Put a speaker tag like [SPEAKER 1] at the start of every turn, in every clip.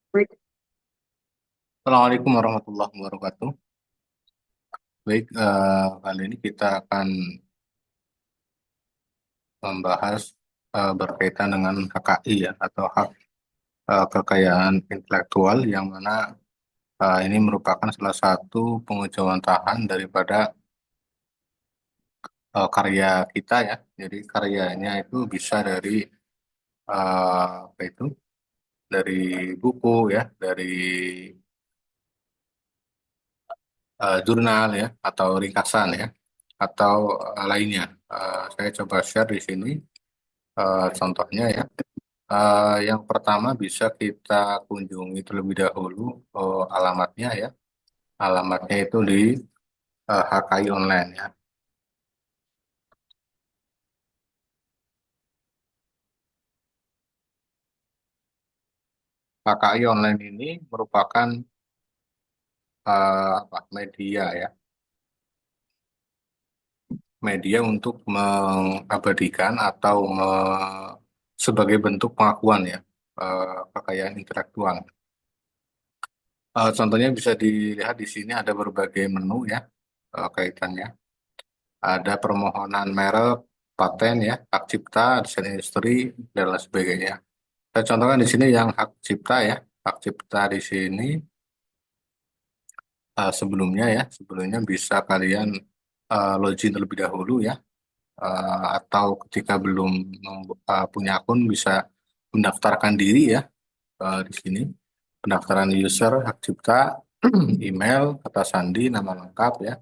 [SPEAKER 1] Assalamualaikum warahmatullahi wabarakatuh. Baik, kali ini kita akan membahas berkaitan dengan HKI ya, atau hak kekayaan intelektual, yang mana ini merupakan salah satu pengejawantahan daripada karya kita ya. Jadi karyanya itu bisa dari apa itu, dari buku ya, dari jurnal ya, atau ringkasan ya, atau lainnya. Saya coba share di sini contohnya ya. Yang pertama bisa kita kunjungi terlebih dahulu alamatnya ya. Alamatnya itu di HKI Online ya. HKI Online ini merupakan apa, media ya, media untuk mengabadikan atau sebagai bentuk pengakuan ya, kekayaan intelektual. Contohnya bisa dilihat di sini ada berbagai menu ya, kaitannya. Ada permohonan merek, paten ya, hak cipta, desain industri, dan lain sebagainya. Saya contohkan di sini yang hak cipta ya. Hak cipta di sini sebelumnya ya, sebelumnya bisa kalian login terlebih dahulu ya. Atau ketika belum punya akun bisa mendaftarkan diri ya di sini. Pendaftaran user, hak cipta, email, kata sandi, nama lengkap ya,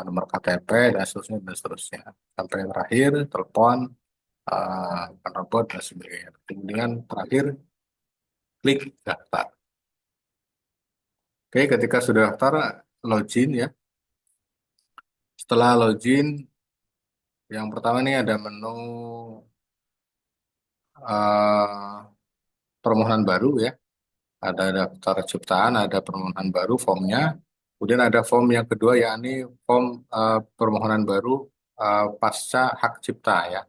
[SPEAKER 1] nomor KTP, dan seterusnya. Sampai terakhir, telepon, robot, dan sebagainya. Kemudian terakhir, klik daftar. Oke, ketika sudah daftar, login ya. Setelah login, yang pertama ini ada menu eh, permohonan baru ya. Ada daftar ciptaan, ada permohonan baru, formnya. Kemudian ada form yang kedua, yakni form permohonan baru pasca hak cipta ya.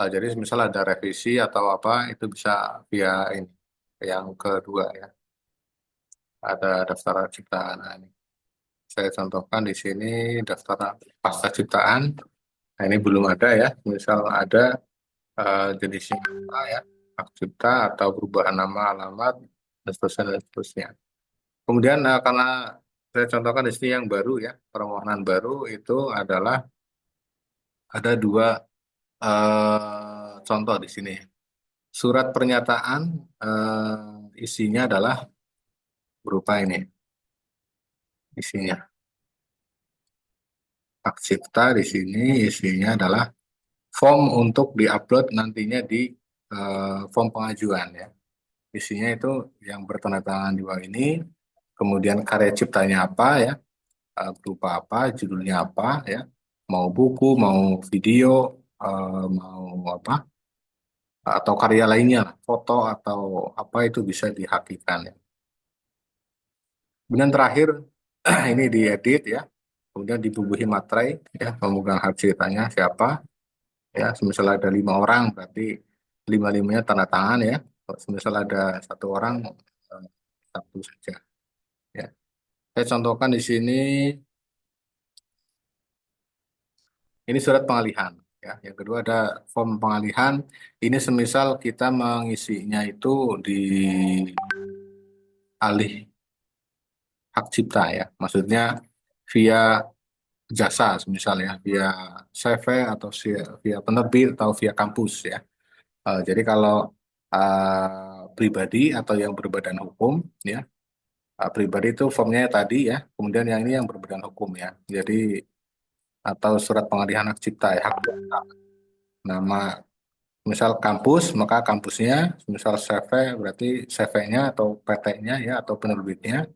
[SPEAKER 1] Jadi misal ada revisi atau apa, itu bisa via ini. Yang kedua ya, ada daftar ciptaan. Nah, ini saya contohkan di sini daftar pasca ciptaan. Nah, ini belum ada ya. Misal ada jenisnya apa ya, hak cipta atau perubahan nama, alamat, dan seterusnya, dan seterusnya. Kemudian karena saya contohkan di sini yang baru ya, permohonan baru itu adalah ada dua contoh di sini. Surat pernyataan isinya adalah berupa ini, isinya. Hak cipta di sini isinya adalah form untuk diupload nantinya di form pengajuan ya. Isinya itu yang bertanda tangan di bawah ini, kemudian karya ciptanya apa ya, berupa apa, judulnya apa ya, mau buku, mau video, mau apa, atau karya lainnya, foto atau apa, itu bisa dihakikan ya. Kemudian terakhir ini diedit ya, kemudian dibubuhi materai ya, pemegang hak ciptanya siapa ya. Semisal ada 5 orang, berarti lima-limanya tanda tangan ya. Kalau semisal ada 1 orang, eh, satu saja ya. Saya contohkan di sini, ini surat pengalihan ya. Yang kedua ada form pengalihan. Ini semisal kita mengisinya itu di alih hak cipta ya. Maksudnya via jasa, misalnya via CV atau via penerbit atau via kampus ya. Jadi kalau pribadi atau yang berbadan hukum ya, pribadi itu formnya tadi ya. Kemudian yang ini yang berbadan hukum ya. Jadi atau surat pengalihan hak cipta ya, hak cipta. Nama misal kampus, maka kampusnya, misal CV berarti CV-nya atau PT-nya ya, atau penerbitnya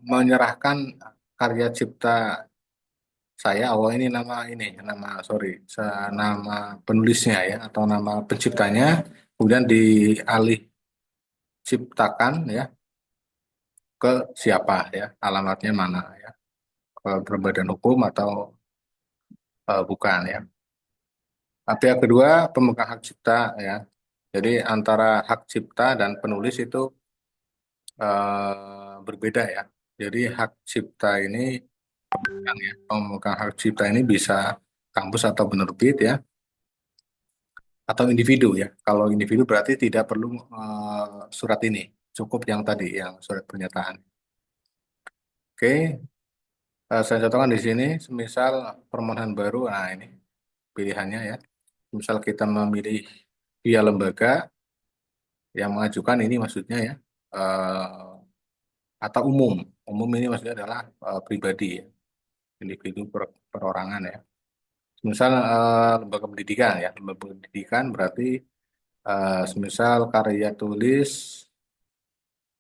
[SPEAKER 1] menyerahkan karya cipta saya. Oh, ini nama, ini nama, sorry, nama penulisnya ya, atau nama penciptanya, kemudian dialih ciptakan ya ke siapa ya, alamatnya mana ya, ke berbadan hukum atau bukan ya. Tapi yang kedua, pemegang hak cipta ya. Jadi antara hak cipta dan penulis itu berbeda ya. Jadi hak cipta ini pemegang hak cipta ini bisa kampus atau penerbit ya, atau individu ya. Kalau individu berarti tidak perlu surat ini, cukup yang tadi yang surat pernyataan. Oke, saya contohkan di sini, semisal permohonan baru, nah ini pilihannya ya. Misal kita memilih via lembaga yang mengajukan ini maksudnya ya, eh, atau umum. Umum ini maksudnya adalah pribadi ya, individu perorangan ya. Misal lembaga pendidikan ya, lembaga pendidikan berarti semisal karya tulis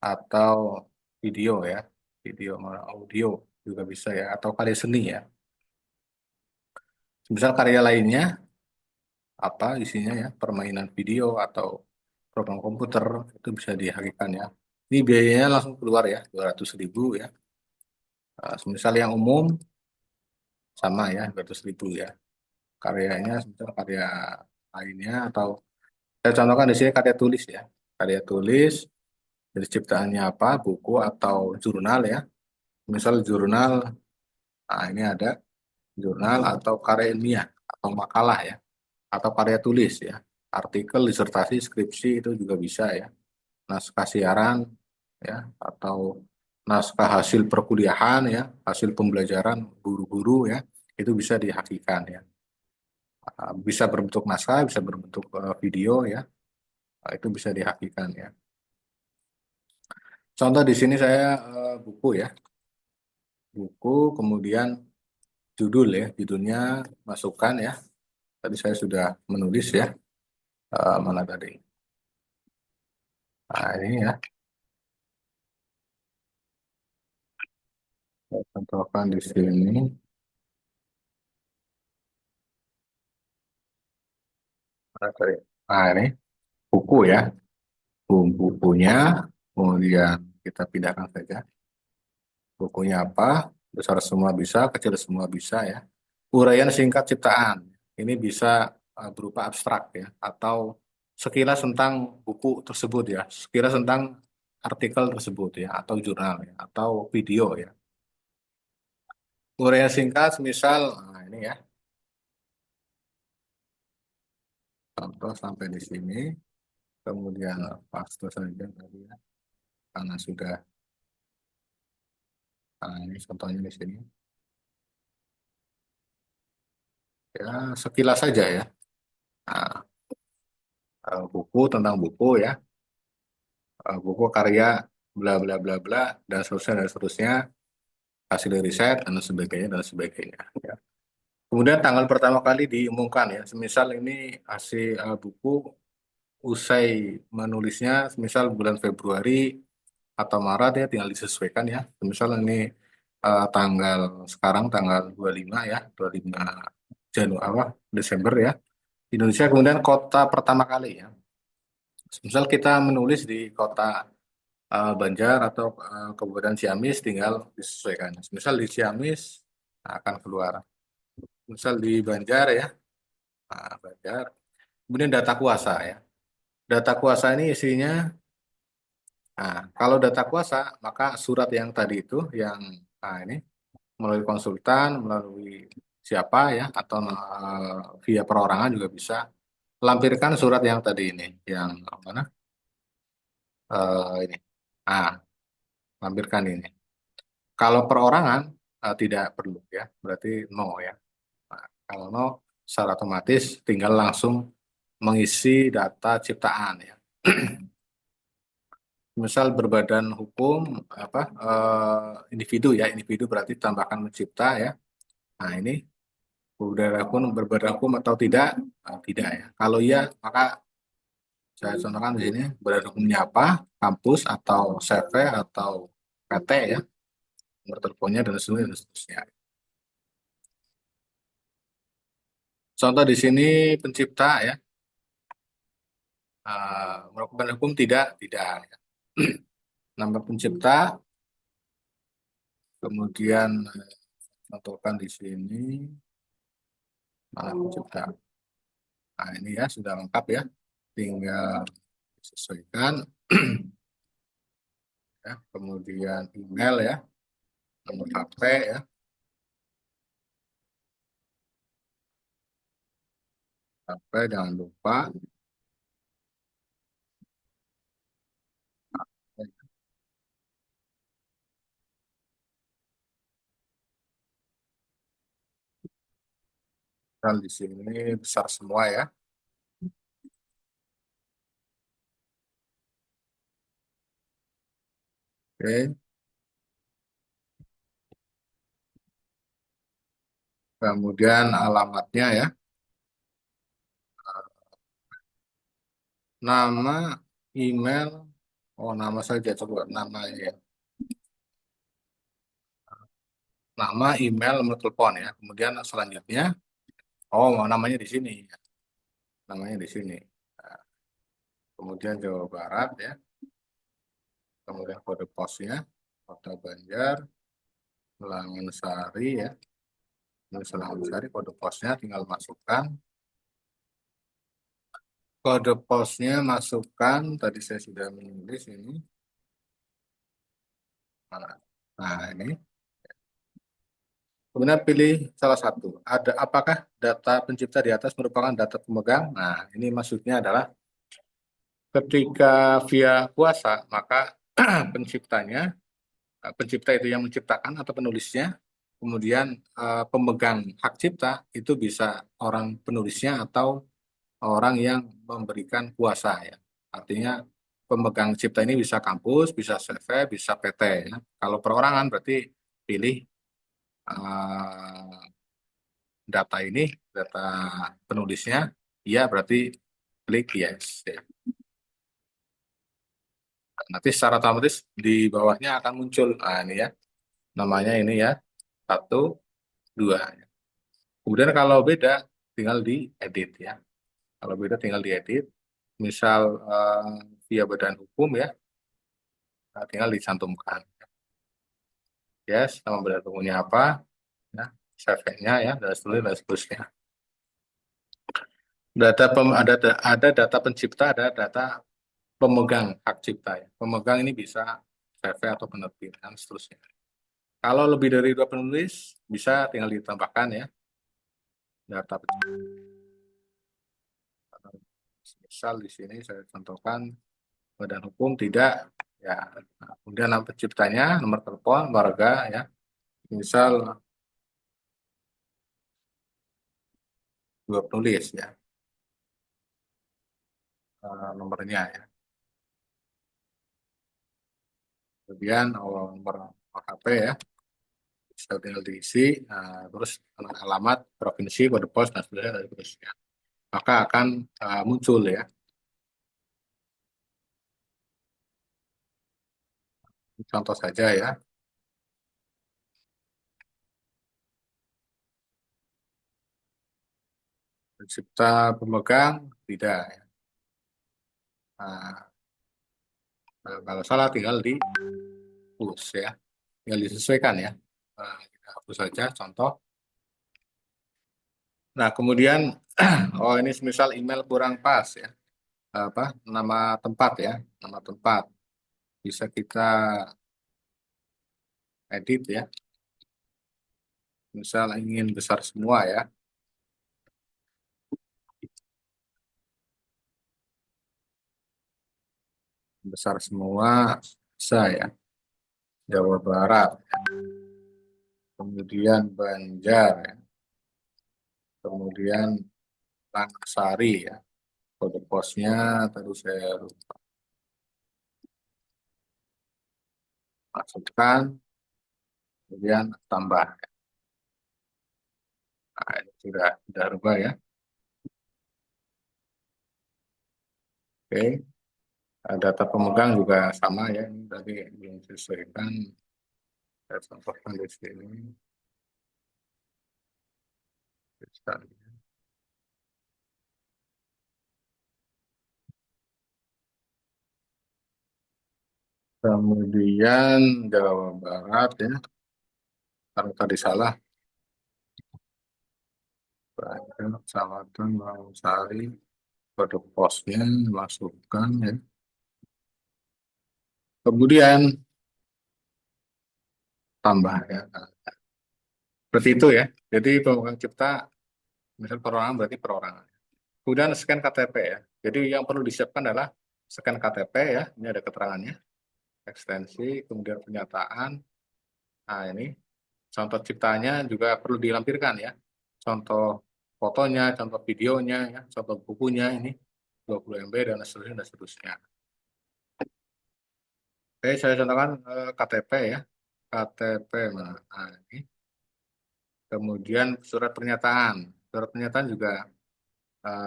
[SPEAKER 1] atau video ya, video sama audio juga bisa ya, atau karya seni ya. Misal karya lainnya apa isinya ya, permainan video atau program komputer itu bisa dihakikan ya. Ini biayanya langsung keluar ya, 200.000 ya. Semisal yang umum sama ya, 200.000 ya. Karyanya semisal karya lainnya atau saya contohkan di sini karya tulis ya. Karya tulis, jadi ciptaannya apa, buku atau jurnal ya. Misal jurnal, nah ini ada jurnal atau karya ilmiah atau makalah ya, atau karya tulis ya. Artikel, disertasi, skripsi itu juga bisa ya. Naskah siaran ya, atau naskah hasil perkuliahan ya, hasil pembelajaran guru-guru ya, itu bisa dihakikan ya. Bisa berbentuk naskah, bisa berbentuk video ya. Itu bisa dihakikan ya. Contoh di sini saya buku ya, buku kemudian judul ya, judulnya masukkan ya. Tadi saya sudah menulis ya, mana tadi? Nah ini ya, saya contohkan di sini. Mana tadi? Nah ini buku ya, bukunya, kemudian kita pindahkan saja. Bukunya apa? Besar semua bisa, kecil semua bisa ya. Uraian singkat ciptaan. Ini bisa berupa abstrak ya, atau sekilas tentang buku tersebut ya, sekilas tentang artikel tersebut ya, atau jurnal ya, atau video ya. Uraian singkat, misal, nah ini ya, contoh sampai di sini, kemudian paste saja tadi ya, karena sudah, nah ini contohnya di sini. Ya, sekilas saja ya. Nah, buku tentang buku ya, buku karya bla bla bla bla dan seterusnya, hasil riset dan sebagainya ya. Kemudian tanggal pertama kali diumumkan ya, semisal ini hasil buku usai menulisnya semisal bulan Februari atau Maret ya, tinggal disesuaikan ya. Semisal ini tanggal sekarang tanggal 25 ya, 25 Januari apa Desember ya. Indonesia kemudian kota pertama kali ya. Misal kita menulis di kota Banjar atau Kabupaten Ciamis, tinggal disesuaikan. Misal di Ciamis akan keluar. Misal di Banjar ya, Banjar. Kemudian data kuasa ya. Data kuasa ini isinya, nah, kalau data kuasa maka surat yang tadi itu yang ini melalui konsultan, melalui siapa ya, atau via perorangan juga bisa. Lampirkan surat yang tadi ini, yang mana? Ini. Ah, lampirkan ini. Kalau perorangan tidak perlu ya, berarti no ya. Nah, kalau no, secara otomatis tinggal langsung mengisi data ciptaan ya. Misal berbadan hukum apa individu ya, individu berarti tambahkan mencipta ya. Nah ini berbadan hukum atau tidak, tidak ya. Kalau iya maka saya contohkan di sini berbadan hukumnya apa, kampus atau CV atau PT ya, nomor teleponnya dan seterusnya. Contoh di sini pencipta ya, melakukan hukum tidak ya. Nama pencipta, kemudian contohkan di sini pencipta. Nah ini ya sudah lengkap ya. tinggal disesuaikan. Ya, kemudian email ya, nomor HP ya, HP jangan lupa. Dan di sini besar semua ya. Oke, kemudian alamatnya ya, nama, email, oh nama saja coba nama ya, nama, email, nomor telepon ya. Kemudian selanjutnya, oh namanya di sini, ya. Namanya di sini. Nah, kemudian Jawa Barat ya, kemudian kode posnya, Kota Banjar, Langgeng ya. Ini Langgeng kode posnya tinggal masukkan. Kode posnya masukkan, tadi saya sudah menulis ini. Nah, ini. Kemudian pilih salah satu. Apakah data pencipta di atas merupakan data pemegang? Nah, ini maksudnya adalah ketika via kuasa, maka penciptanya, pencipta itu yang menciptakan atau penulisnya, kemudian pemegang hak cipta itu bisa orang penulisnya atau orang yang memberikan kuasa ya. Artinya pemegang cipta ini bisa kampus, bisa CV, bisa PT ya. Kalau perorangan berarti pilih eh, data ini, data penulisnya, iya berarti klik yes. Ya. Nanti secara otomatis di bawahnya akan muncul, nah ini ya, namanya ini ya, satu, dua. Kemudian kalau beda, tinggal diedit ya. Kalau beda tinggal diedit. Misal via badan hukum ya, nah, tinggal dicantumkan. Yes, nama badan hukumnya apa, ya, CV-nya ya, dan seterusnya, dan seterusnya. Ada data pencipta, ada data pemegang hak cipta ya. Pemegang ini bisa CV atau penerbit dan seterusnya. Kalau lebih dari dua penulis bisa tinggal ditambahkan ya data pencipta. Misal di sini saya contohkan badan hukum tidak ya. Nah, kemudian nama penciptanya, nomor telepon, warga ya. Misal dua penulis ya, nomornya ya. Kemudian nomor HP ya, bisa tinggal diisi, terus alamat provinsi, kode pos dan seterusnya, dan seterusnya. Maka akan muncul ya. Contoh saja ya, pencipta pemegang tidak ya. Nah, kalau salah tinggal dihapus ya, tinggal disesuaikan ya. Kita hapus saja contoh. Nah, kemudian oh ini misal email kurang pas ya. Apa nama tempat ya, nama tempat bisa kita edit ya. Misal ingin besar semua ya, besar semua bisa ya. Jawa Barat, kemudian Banjar ya. Kemudian Langsari ya. Kode posnya tadi saya lupa masukkan, kemudian tambah. Nah, ini sudah rubah ya. Oke. Data pemegang juga sama ya. Ini tadi belum disesuaikan. Saya contohkan di sini. Kemudian Jawa Barat ya. Karena tadi salah. Banyak, Kecamatan Sari, kode posnya masukkan ya. Kemudian tambah ya. Seperti itu ya. Jadi pemegang cipta, misal perorangan berarti perorangan. Kemudian scan KTP ya. Jadi yang perlu disiapkan adalah scan KTP ya. Ini ada keterangannya. Ekstensi, kemudian pernyataan. Nah ini contoh ciptanya juga perlu dilampirkan ya. Contoh fotonya, contoh videonya, ya, contoh bukunya ini 20 MB dan seterusnya dan seterusnya. Oke, saya contohkan KTP ya. KTP mana? Nah, ini. Kemudian surat pernyataan. Surat pernyataan juga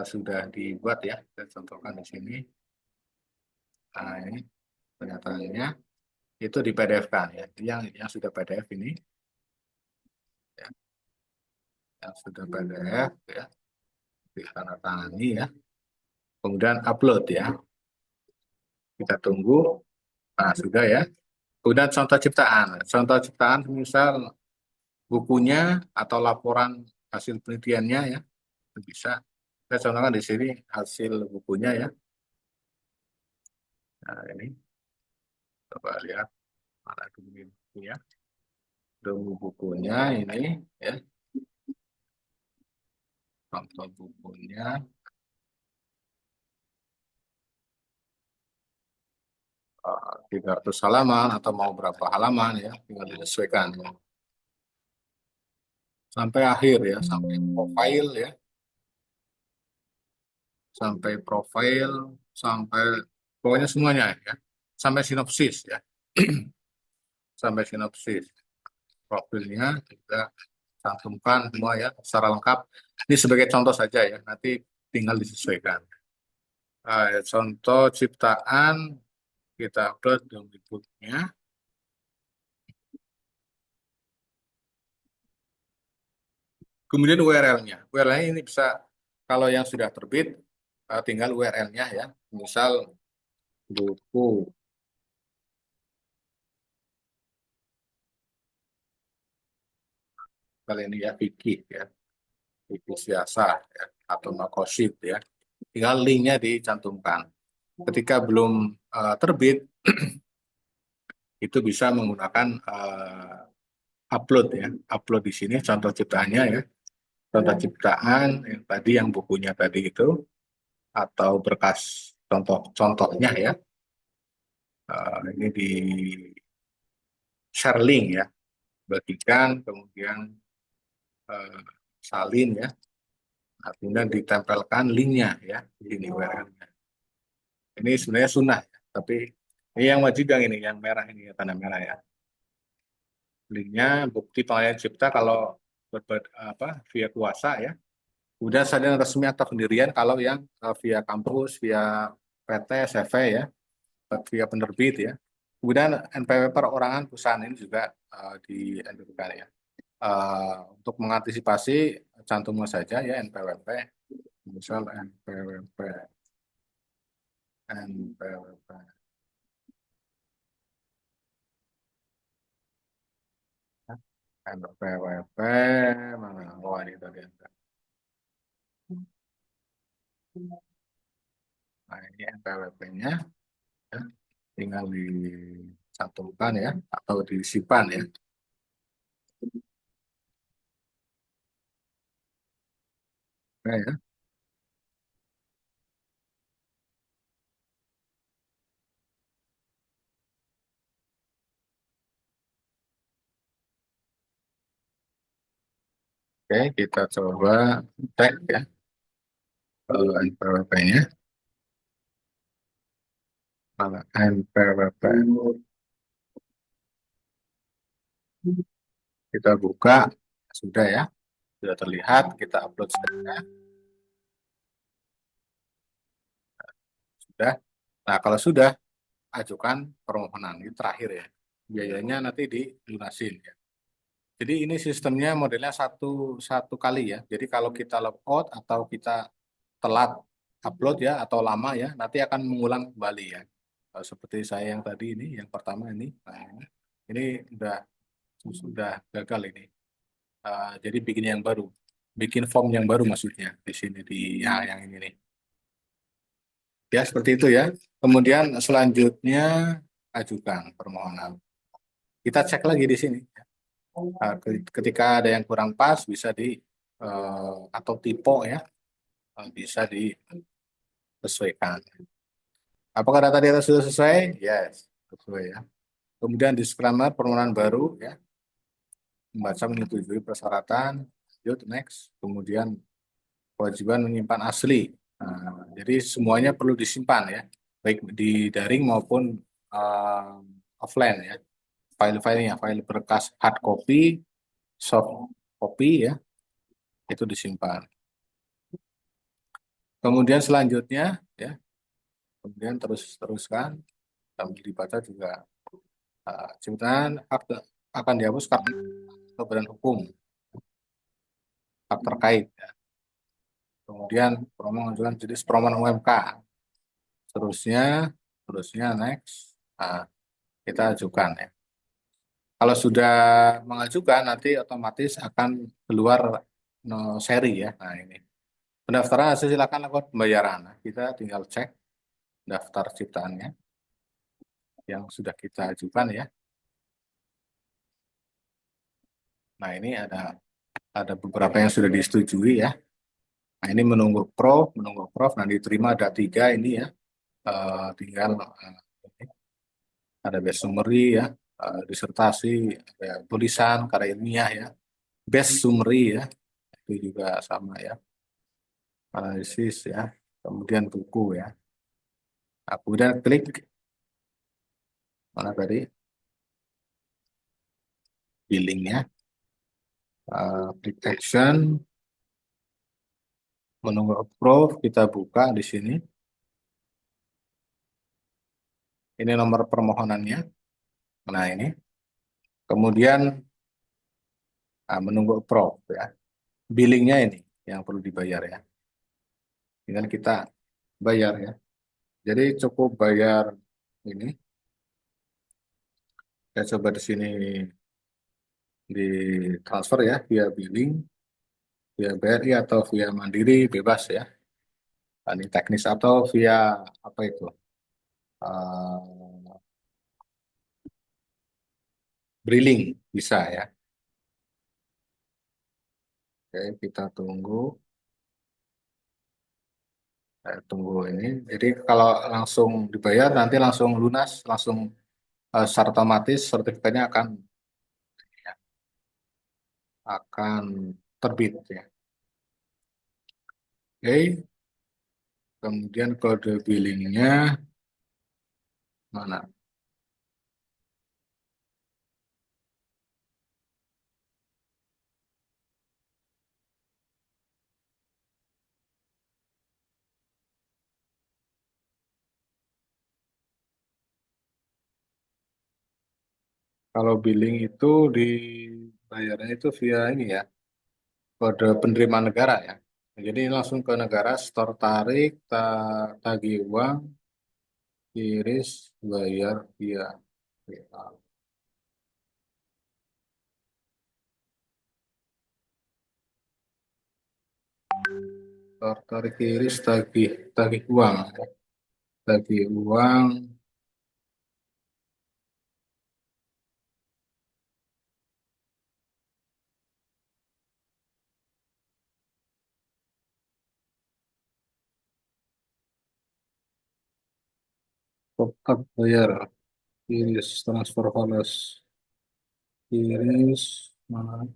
[SPEAKER 1] sudah dibuat ya. Saya contohkan di sini. Nah, ini pernyataannya itu di PDF kan ya. Yang sudah PDF ini ya, yang sudah PDF ya, ditandatangani ya. Kemudian upload ya. Kita tunggu. Nah, sudah ya. Kemudian contoh ciptaan. Contoh ciptaan misal bukunya atau laporan hasil penelitiannya ya, bisa. Saya contohkan di sini hasil bukunya ya. Nah, ini coba lihat mana dulu bukunya. Dulu bukunya ini ya, contoh bukunya 300 halaman atau mau berapa halaman ya, tinggal disesuaikan ya. Sampai akhir ya, sampai profile ya, sampai profile, sampai pokoknya semuanya ya, sampai sinopsis ya, sampai sinopsis profilnya juga cantumkan semua ya secara lengkap. Ini sebagai contoh saja ya, nanti tinggal disesuaikan. Contoh ciptaan kita upload di berikutnya. Kemudian URL-nya. URL-nya ini bisa kalau yang sudah terbit tinggal URL-nya ya. Misal buku kali ini ya Vicky ya, Vicky Siasa ya, atau Makosid ya. Tinggal linknya dicantumkan. Ketika belum terbit itu bisa menggunakan upload ya, upload di sini contoh ciptaannya ya, contoh ciptaan yang tadi yang bukunya tadi itu atau berkas contohnya ya, ini di share link ya, bagikan kemudian eh, salin ya, kemudian ditempelkan linknya ya di sini URL-nya. Ini sebenarnya sunnah ya, tapi ini yang wajib yang ini yang merah ini ya, tanda merah ya. Linknya bukti pengalihan cipta kalau apa via kuasa ya. Kemudian salin resmi atau pendirian kalau yang via kampus, via PT, CV ya, via penerbit ya. Kemudian NPWP perorangan perusahaan ini juga dianjurkan ya. Untuk mengantisipasi cantumnya saja ya NPWP, misal NPWP, NPWP, NPWP mana? Oh ini tadi ada. Nah ini NPWP-nya ya, tinggal dicantumkan ya atau disimpan ya. Oke ya. Oke, kita coba cek ya NPWP-nya. Mana NPWP? Kita buka, sudah ya, sudah terlihat. Kita upload saja, sudah. Nah kalau sudah, ajukan permohonan ini terakhir ya. Biayanya nanti dilunasin ya. Jadi ini sistemnya modelnya satu satu kali ya. Jadi kalau kita logout atau kita telat upload ya atau lama ya, nanti akan mengulang kembali ya. Seperti saya yang tadi ini, yang pertama ini, nah, ini sudah gagal ini. Jadi bikin yang baru, bikin form yang baru maksudnya di sini di ya, yang ini nih. Ya, seperti itu ya. Kemudian selanjutnya ajukan permohonan. Kita cek lagi di sini. Ketika ada yang kurang pas bisa atau tipe ya bisa disesuaikan. Apakah data di atas sudah sesuai? Yes, sesuai ya. Kemudian disclaimer permohonan baru ya, membaca menyetujui persyaratan, lanjut next. Kemudian kewajiban menyimpan asli. Jadi semuanya perlu disimpan ya, baik di daring maupun uh, offline ya. File-filenya, file berkas hard copy, soft copy ya, itu disimpan. Kemudian selanjutnya ya, kemudian teruskan sambil dibaca juga ciptaan akan dihapus karena kebenaran hukum hak terkait. Ya. Kemudian promo mengajukan jenis permohonan UMK. Terusnya, terusnya next, kita ajukan ya. Kalau sudah mengajukan nanti otomatis akan keluar no, seri ya. Nah ini pendaftaran hasil silakan lakukan pembayaran. Nah, kita tinggal cek daftar ciptaannya yang sudah kita ajukan ya. Nah ini ada beberapa yang sudah disetujui ya. Nah ini menunggu prof. Nah diterima ada 3 ini ya. Tinggal ada best summary ya, disertasi, ada tulisan, karya ilmiah ya, best summary ya, itu juga sama ya, analisis ya, kemudian buku ya. Aku udah klik mana tadi billingnya, klik action, menunggu approve, kita buka di sini. Ini nomor permohonannya. Nah ini, kemudian menunggu approve ya. Billingnya ini yang perlu dibayar ya. Tinggal kita bayar ya. Jadi cukup bayar ini. Saya coba di sini di transfer ya via billing, via BRI atau via Mandiri bebas ya. Ini teknis atau via apa itu? Uh, Briling bisa ya. Oke, kita tunggu. Tunggu ini. Jadi kalau langsung dibayar nanti langsung lunas, langsung secara otomatis sertifikatnya akan terbit ya. Oke, kemudian kode billingnya mana? Kalau billing itu dibayarnya itu via ini ya, kode penerimaan negara ya. Jadi langsung ke negara, store tarik, tagih uang, iris, bayar via PayPal. Store tarik, iris, tagih uang, ya. Tagih uang, top up bayar, iris, transfer falas, iris, mana?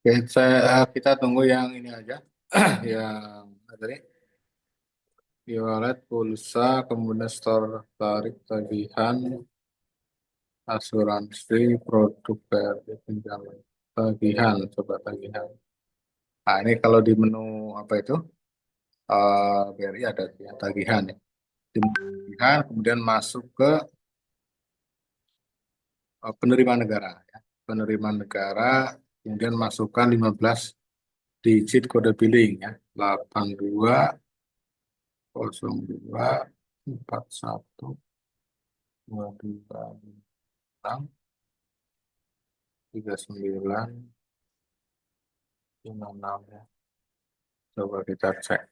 [SPEAKER 1] Oke, kita tunggu yang ini aja. Yang apa tadi e-wallet, pulsa, kemudian store tarik tagihan, asuransi, produk BRI pinjaman, tagihan, coba tagihan. Nah, ini kalau di menu apa itu? BRI ada ya, tagihan ya. Di menu tagihan, kemudian masuk ke penerimaan negara ya. Penerimaan negara, kemudian masukkan 15 digit kode billing ya. 82 41 29 56 ya. Coba kita cek.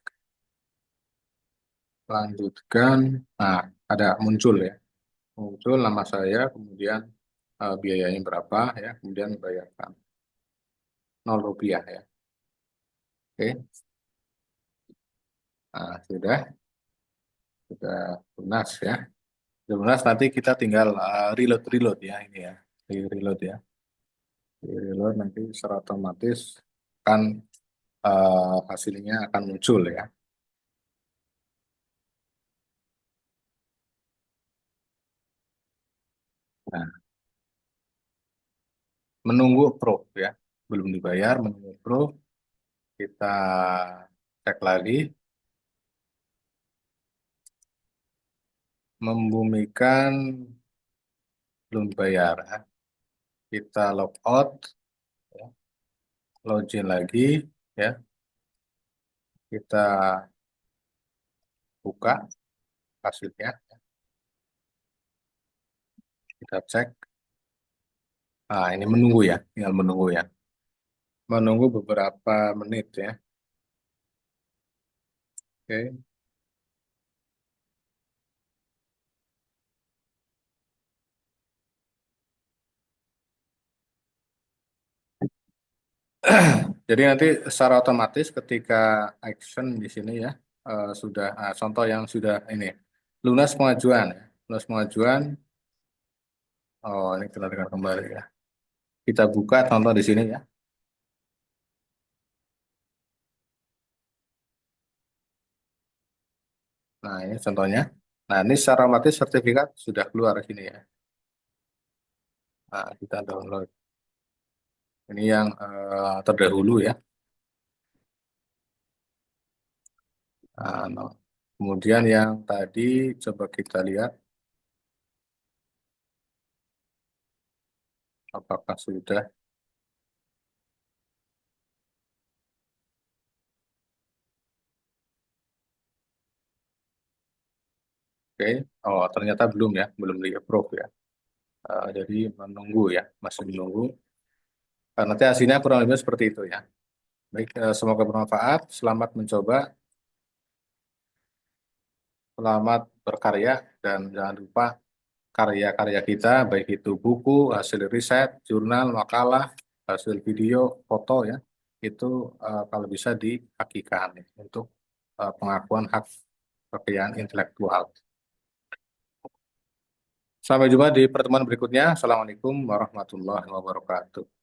[SPEAKER 1] Lanjutkan. Nah, ada muncul ya. Muncul nama saya, kemudian biayanya berapa ya, kemudian bayarkan 0 rupiah ya. Oke. Nah, sudah lunas ya. Sudah lunas, nanti kita tinggal reload reload ya ini ya. Di reload ya. Di reload nanti secara otomatis kan hasilnya akan muncul ya. Nah, menunggu approve ya. Belum dibayar, menunggu approve. Kita cek lagi. Membumikan belum dibayar ya. Kita log out, ya. Login lagi ya. Kita buka hasilnya. Kita cek. Nah, ini menunggu ya. Tinggal menunggu ya. Menunggu beberapa menit ya. Oke. Jadi nanti secara otomatis ketika action di sini ya sudah contoh yang sudah ini lunas pengajuan ya. Lunas pengajuan. Oh, ini kita dengar kembali ya. Kita buka contoh di sini ya. Nah, ini contohnya. Nah, ini secara otomatis sertifikat sudah keluar di sini ya. Nah, kita download. Ini yang terdahulu ya. Nah, no. Kemudian yang tadi coba kita lihat apakah sudah. Oke. Oh, ternyata belum ya, belum di approve ya. Jadi menunggu ya, masih menunggu. Nanti hasilnya kurang lebih seperti itu ya. Baik, semoga bermanfaat. Selamat mencoba, selamat berkarya, dan jangan lupa karya-karya kita, baik itu buku, hasil riset, jurnal, makalah, hasil video, foto ya, itu kalau bisa dihakikan ya, untuk pengakuan hak kekayaan intelektual. Sampai jumpa di pertemuan berikutnya. Assalamualaikum warahmatullahi wabarakatuh.